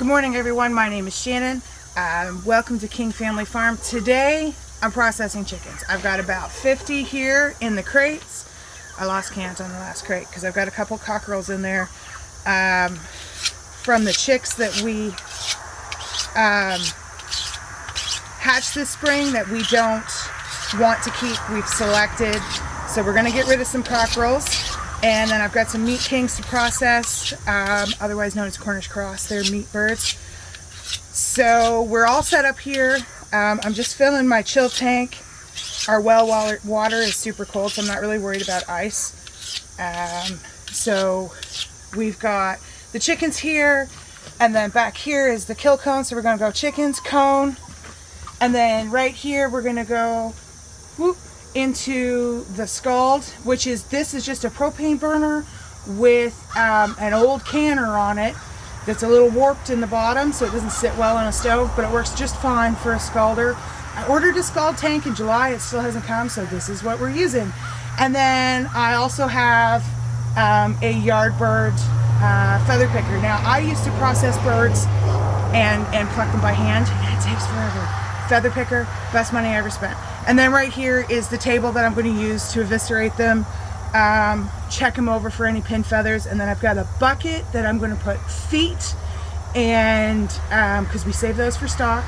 Good morning everyone, my name is Shannon. Welcome to King Family Farm. Today I'm processing chickens. I've got about 50 here in the crates. I lost count on the last crate because I've got a couple cockerels in there from the chicks that we hatched this spring that we don't want to keep. We've selected, so we're going to get rid of some cockerels. And then I've got some meat kings to process, otherwise known as Cornish cross. They're meat birds. So we're all set up here. I'm just filling my chill tank. Our well water is super cold, so I'm not really worried about ice. So we've got the chickens here, and then back here is the kill cone. So we're going to go chickens, cone, and then right here we're going to go whoop, into the scald, which is, this is just a propane burner with an old canner on it that's a little warped in the bottom, so it doesn't sit well on a stove, but it works just fine for a scalder. I ordered a scald tank in July. It still hasn't come, so this is what we're using. And then I also have a Yardbird feather picker. Now, I used to process birds and pluck them by hand, and it takes forever. Feather picker, best money I ever spent. And then right here is the table that I'm going to use to eviscerate them, check them over for any pin feathers, and then I've got a bucket that I'm going to put feet, and because we save those for stock,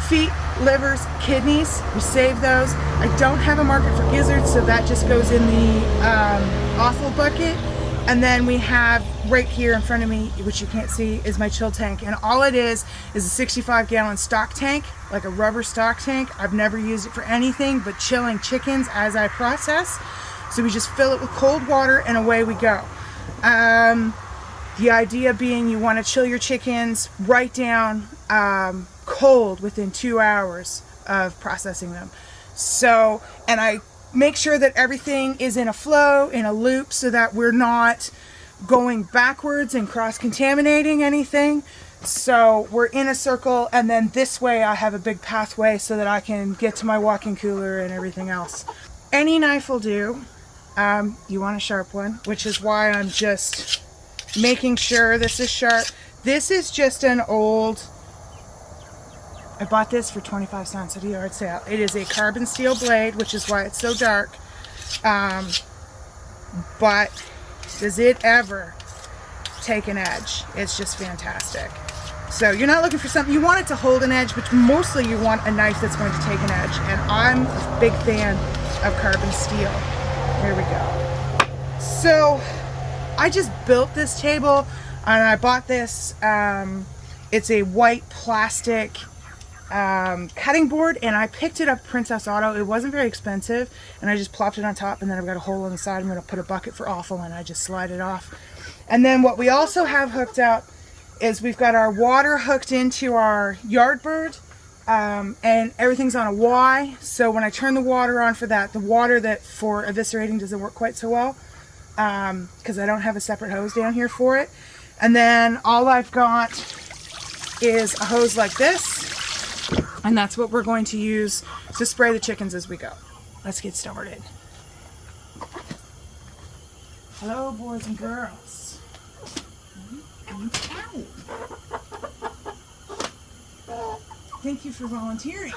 feet, livers, kidneys, we save those. I don't have a market for gizzards, so that just goes in the offal bucket. And then we have right here in front of me, which you can't see, is my chill tank. And all it is a 65-gallon stock tank, like a rubber stock tank. I've never used it for anything but chilling chickens as I process. So we just fill it with cold water and away we go. The idea being you want to chill your chickens right down cold within 2 hours of processing them. So, and I make sure that everything is in a flow, in a loop, so that we're not going backwards and cross-contaminating anything. So we're in a circle, and then this way I have a big pathway so that I can get to my walk-in cooler and everything else. Any knife will do. You want a sharp one, which is why I'm just making sure this is sharp. This is just an old, I bought this for 25 cents at a yard sale. It is a carbon steel blade, which is why it's so dark. But does it ever take an edge? It's just fantastic. So you're not looking for something, you want it to hold an edge, but mostly you want a knife that's going to take an edge. And I'm a big fan of carbon steel. Here we go. So I just built this table, and I bought this. It's a white plastic cutting board, and I picked it up Princess Auto. It wasn't very expensive, and I just plopped it on top, and then I've got a hole on the side. I'm going to put a bucket for offal, and I just slide it off. And then what we also have hooked up is we've got our water hooked into our Yardbird, and everything's on a Y. So when I turn the water on for that, the water that for eviscerating doesn't work quite so well because I don't have a separate hose down here for it. And then all I've got is a hose like this. And that's what we're going to use to spray the chickens as we go. Let's get started. Hello, boys and girls. Thank you for volunteering.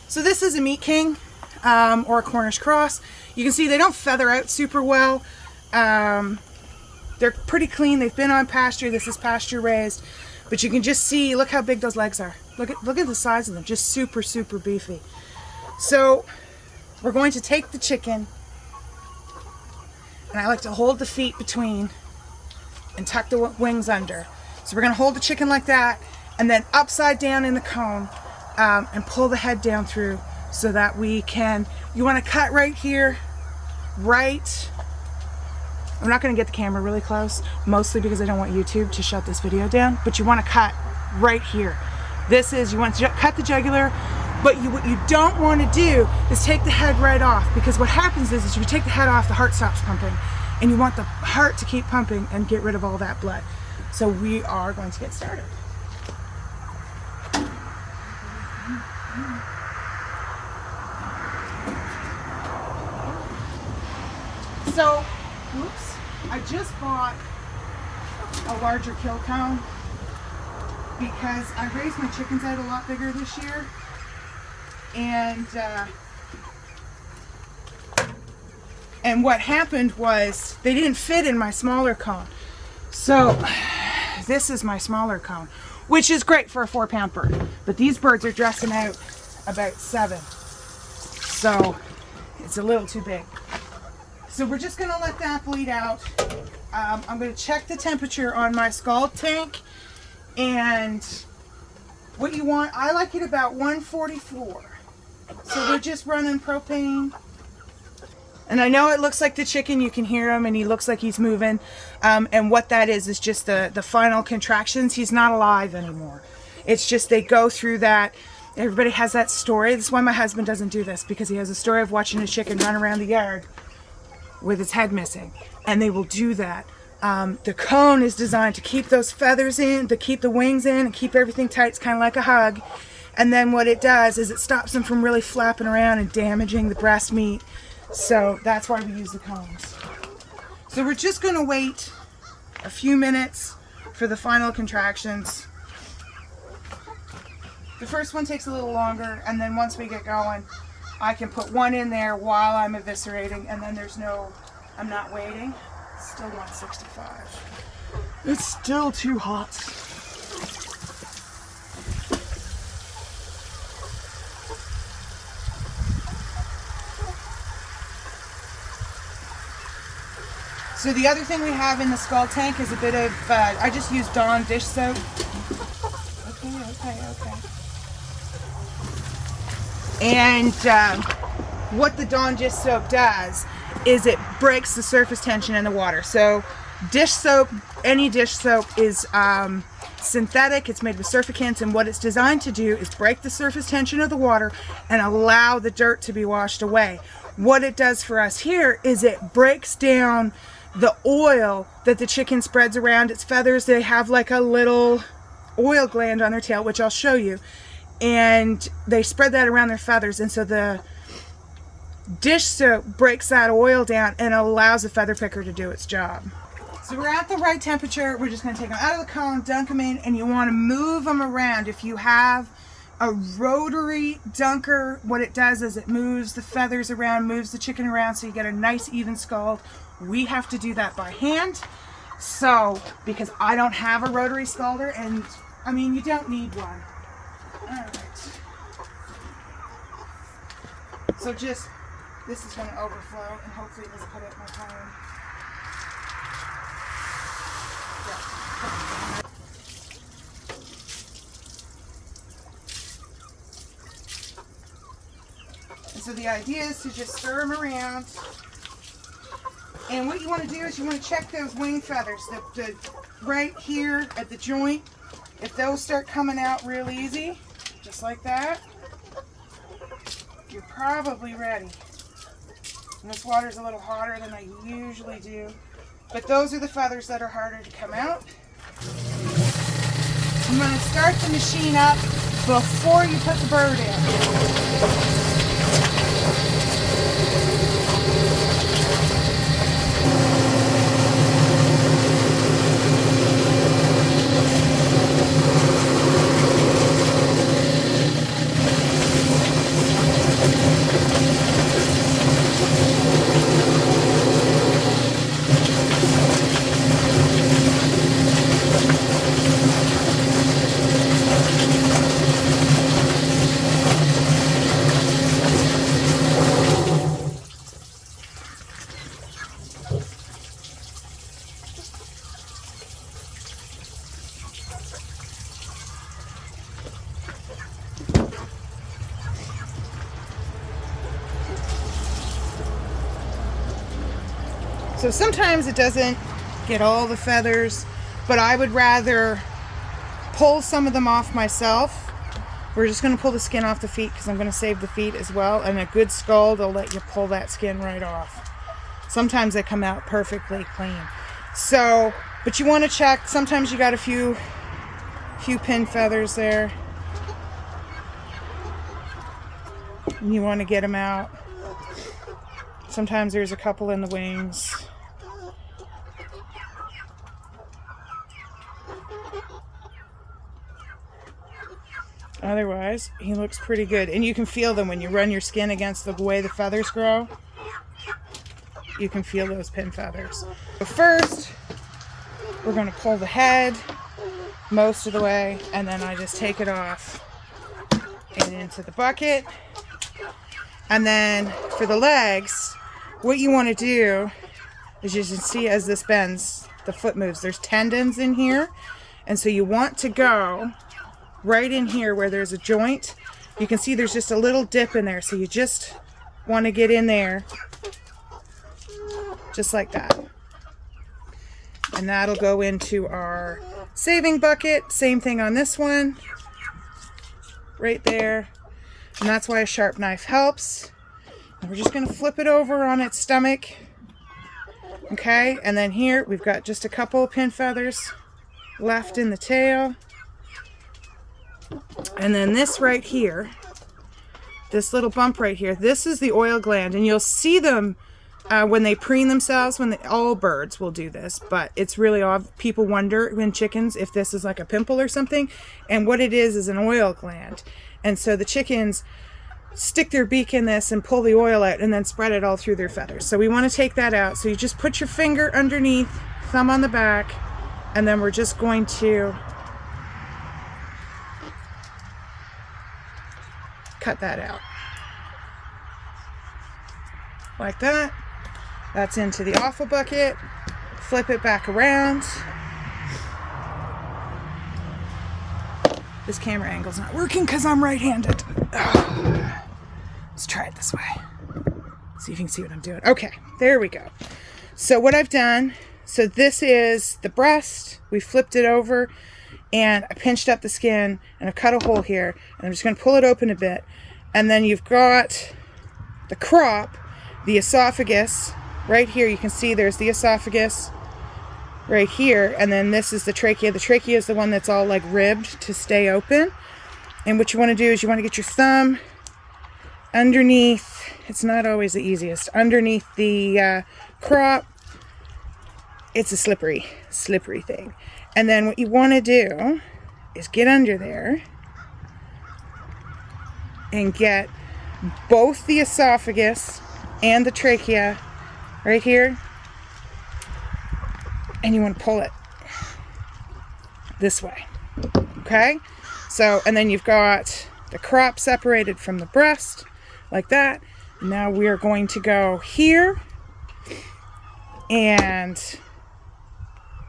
So this is a meat king or a Cornish cross. You can see they don't feather out super well. They're pretty clean. They've been on pasture. This is pasture raised, but you can just see, look how big those legs are. Look at the size of them. Just super, super beefy. So we're going to take the chicken, and I like to hold the feet between and tuck the wings under. So we're going to hold the chicken like that, and then upside down in the cone, and pull the head down through so that we can, you want to cut right here, right. I'm not going to get the camera really close, mostly because I don't want YouTube to shut this video down, but you want to cut right here. This is, you want to cut the jugular, but what you don't want to do is take the head right off, because what happens is if you take the head off, the heart stops pumping, and you want the heart to keep pumping and get rid of all that blood. So we are going to get started. So Oops. I just bought a larger kill cone because I raised my chickens out a lot bigger this year, and what happened was they didn't fit in my smaller cone. So this is my smaller cone, which is great for a 4-pound bird, but these birds are dressing out about 7, so it's a little too big. So we're just going to let that bleed out. I'm going to check the temperature on my scald tank, and what you want, I like it about 144. So we're just running propane. And I know it looks like the chicken, you can hear him, and he looks like he's moving. And what that is just the final contractions. He's not alive anymore. It's just they go through that. Everybody has that story. That's why my husband doesn't do this, because he has a story of watching a chicken run around the yard with its head missing. And they will do that. The cone is designed to keep those feathers in, to keep the wings in, and keep everything tight. It's kind of like a hug. And then what it does is it stops them from really flapping around and damaging the breast meat. So that's why we use the cones. So we're just going to wait a few minutes for the final contractions. The first one takes a little longer, and then once we get going, I can put one in there while I'm eviscerating, and then I'm not waiting. It's still 165. It's still too hot. So the other thing we have in the scald tank is a bit of, I just use Dawn dish soap. Okay. And what the Dawn dish soap does is it breaks the surface tension in the water. So dish soap, any dish soap is synthetic. It's made with surfactants, and what it's designed to do is break the surface tension of the water and allow the dirt to be washed away. What it does for us here is it breaks down the oil that the chicken spreads around its feathers. They have like a little oil gland on their tail, which I'll show you, and they spread that around their feathers, and so the dish soap breaks that oil down and allows the feather picker to do its job. So we're at the right temperature. We're just going to take them out of the cone, dunk them in, and you want to move them around. If you have a rotary dunker, what it does is it moves the feathers around, moves the chicken around, so you get a nice even scald. We have to do that by hand, so because I don't have a rotary scalder, and I mean, you don't need one. Alright. So just, this is going to overflow, and hopefully it doesn't put it in my phone. And so the idea is to just stir them around. And what you want to do is you want to check those wing feathers, the right here at the joint. If those start coming out real easy, just like that, you're probably ready. And this water's a little hotter than I usually do. But those are the feathers that are harder to come out. I'm going to start the machine up before you put the bird in. So sometimes it doesn't get all the feathers, but I would rather pull some of them off myself. We're just going to pull the skin off the feet because I'm going to save the feet as well. And a good scald will let you pull that skin right off. Sometimes they come out perfectly clean. So, but you want to check. Sometimes you got a few pin feathers there. And you want to get them out. Sometimes there's a couple in the wings. Otherwise, he looks pretty good. And you can feel them when you run your skin against the way the feathers grow. You can feel those pin feathers. So first, we're going to pull the head most of the way, and then I just take it off and into the bucket. And then for the legs, what you want to do is, you can see as this bends, the foot moves. There's tendons in here, and so you want to go right in here where there's a joint. You can see there's just a little dip in there, so you just want to get in there just like that. And that'll go into our saving bucket. Same thing on this one. Right there. And that's why a sharp knife helps. And we're just going to flip it over on its stomach. Okay, and then here we've got just a couple of pin feathers left in the tail. And then this right here, this little bump right here, this is the oil gland. And you'll see them when they preen themselves, all birds will do this, but it's really odd. People wonder in chickens if this is like a pimple or something, and what it is an oil gland. And so the chickens stick their beak in this and pull the oil out and then spread it all through their feathers. So we want to take that out. So you just put your finger underneath, thumb on the back, and then we're just going to cut that out. Like that. That's into the offal bucket. Flip it back around. This camera angle's not working because I'm right-handed. Let's try it this way. See if you can see what I'm doing. Okay, there we go. So what I've done, so this is the breast. We flipped it over and I pinched up the skin and I've cut a hole here. And I'm just going to pull it open a bit. And then you've got the crop, the esophagus. Right here you can see there's the esophagus right here, and then this is the trachea. The trachea is the one that's all like ribbed to stay open. And what you want to do is you want to get your thumb underneath, it's not always the easiest, underneath the crop. It's a slippery thing. And then what you want to do is get under there and get both the esophagus and the trachea right here, and you want to pull it this way. Okay, so and then you've got the crop separated from the breast like that. Now we are going to go here, and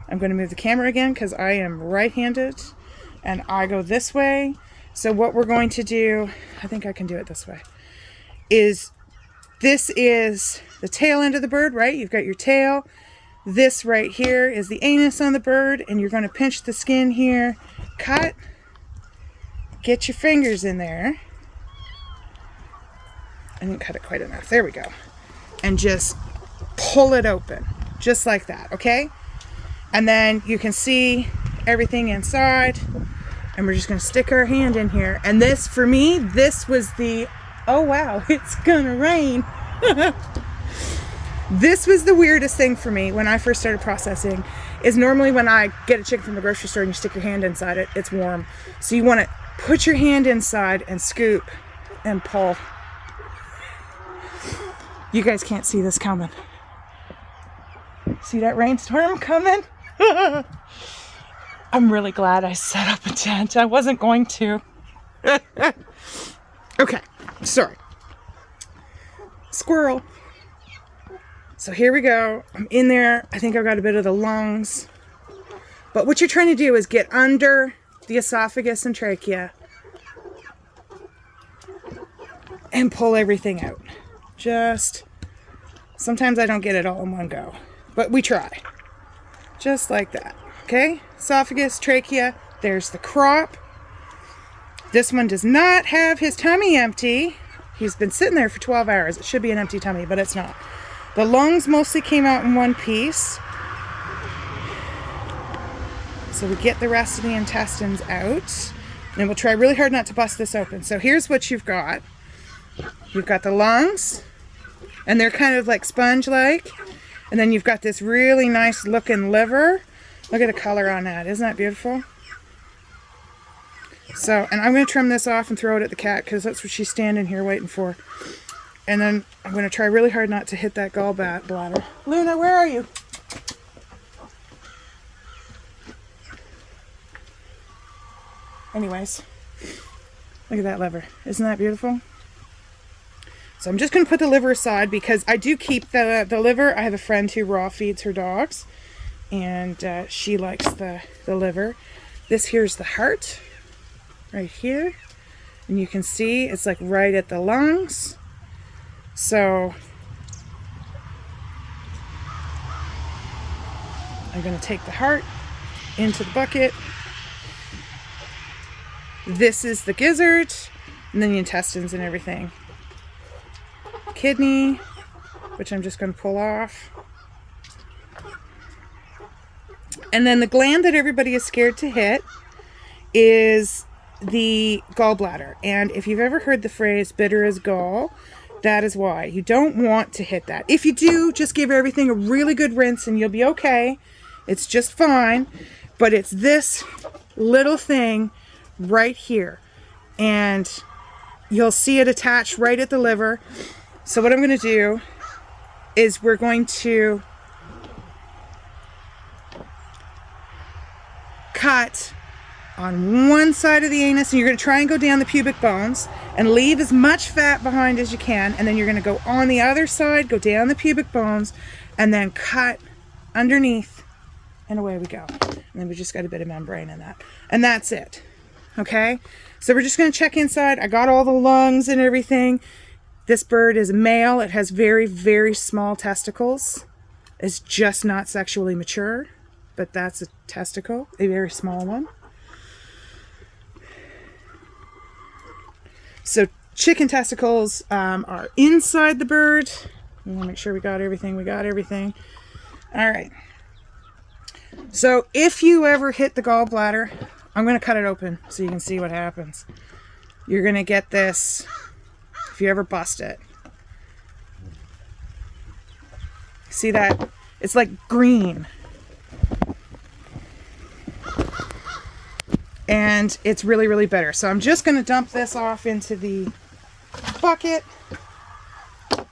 I'm going to move the camera again because I am right-handed and I go this way. So what we're going to do, I think I can do it this way, is this is the tail end of the bird, right? You've got your tail. This right here is the anus on the bird, and you're going to pinch the skin here, cut, get your fingers in there. I didn't cut it quite enough. There we go. And just pull it open, just like that, okay? And then you can see everything inside, and we're just going to stick our hand in here. And this, for me, this was the, oh wow, it's gonna rain. This was the weirdest thing for me when I first started processing, is normally when I get a chicken from the grocery store and you stick your hand inside it, it's warm. So you want to put your hand inside and scoop and pull. You guys can't see this coming. See that rainstorm coming? I'm really glad I set up a tent. I wasn't going to. Okay, sorry. Squirrel. So here we go. I'm in there. I think I've got a bit of the lungs. But what you're trying to do is get under the esophagus and trachea and pull everything out. Just, sometimes I don't get it all in one go, but we try. Just like that. Okay? Esophagus, trachea. There's the crop. This one does not have his tummy empty. He's been sitting there for 12 hours. It should be an empty tummy, but it's not. The lungs mostly came out in one piece. So we get the rest of the intestines out. And we'll try really hard not to bust this open. So here's what you've got. You've got the lungs, and they're kind of like sponge-like. And then you've got this really nice looking liver. Look at the color on that. Isn't that beautiful? So, and I'm going to trim this off and throw it at the cat because that's what she's standing here waiting for. And then I'm going to try really hard not to hit that gallbladder. Luna, where are you? Anyways, look at that liver. Isn't that beautiful? So I'm just going to put the liver aside because I do keep the liver. I have a friend who raw feeds her dogs, and she likes the liver. This here's the heart right here, and you can see it's like right at the lungs. So I'm going to take the heart into the bucket. This is the gizzard, and then the intestines and everything. Kidney, which I'm just going to pull off. And then the gland that everybody is scared to hit is the gallbladder. And if you've ever heard the phrase bitter as gall, that is why. You don't want to hit that. If you do, just give everything a really good rinse and you'll be okay. It's just fine. But it's this little thing right here. And you'll see it attached right at the liver. So what I'm going to do is we're going to cut on one side of the anus, and you're going to try and go down the pubic bones and leave as much fat behind as you can, and then you're going to go on the other side, go down the pubic bones, and then cut underneath, and away we go. And then we just got a bit of membrane in that, and that's it. Okay, so we're just going to check inside. I got all the lungs and everything. This bird is a male. It has very, very small testicles. It's just not sexually mature, but that's a testicle, a very small one. So chicken testicles are inside the bird. We want to make sure we got everything. We got everything. All right. So if you ever hit the gallbladder, I'm going to cut it open so you can see what happens. You're going to get this if you ever bust it. See that? It's like green. And it's really, really bitter. So I'm just going to dump this off into the bucket.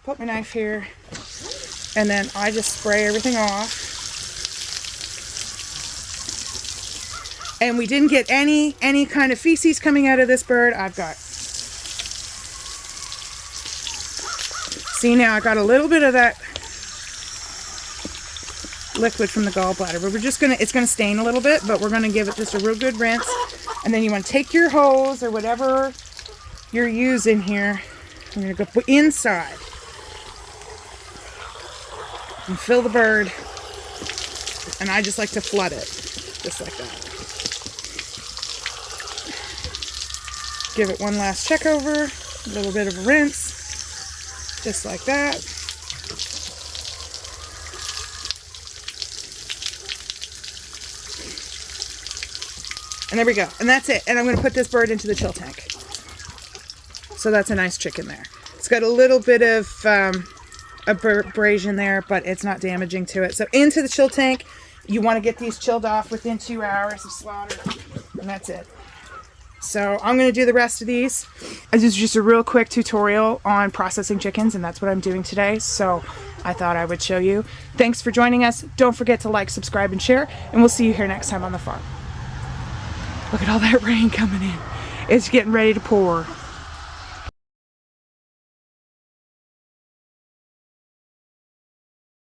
Put my knife here. And then I just spray everything off. And we didn't get any kind of feces coming out of this bird. I've got... See, now I got a little bit of that liquid from the gallbladder, but we're just gonna, it's gonna stain a little bit, but we're gonna give it just a real good rinse. And then you want to take your hose or whatever you're using here. I'm gonna go put inside and fill the bird. And I just like to flood it, just like that. Give it one last check over, a little bit of a rinse, just like that. And there we go. And that's it. And I'm going to put this bird into the chill tank. So that's a nice chicken there. It's got a little bit of abrasion there, but it's not damaging to it. So into the chill tank. You want to get these chilled off within 2 hours of slaughter. And that's it. So I'm going to do the rest of these. This is just a real quick tutorial on processing chickens, and that's what I'm doing today. So I thought I would show you. Thanks for joining us. Don't forget to like, subscribe, and share. And we'll see you here next time on the farm. Look at all that rain coming in. It's getting ready to pour.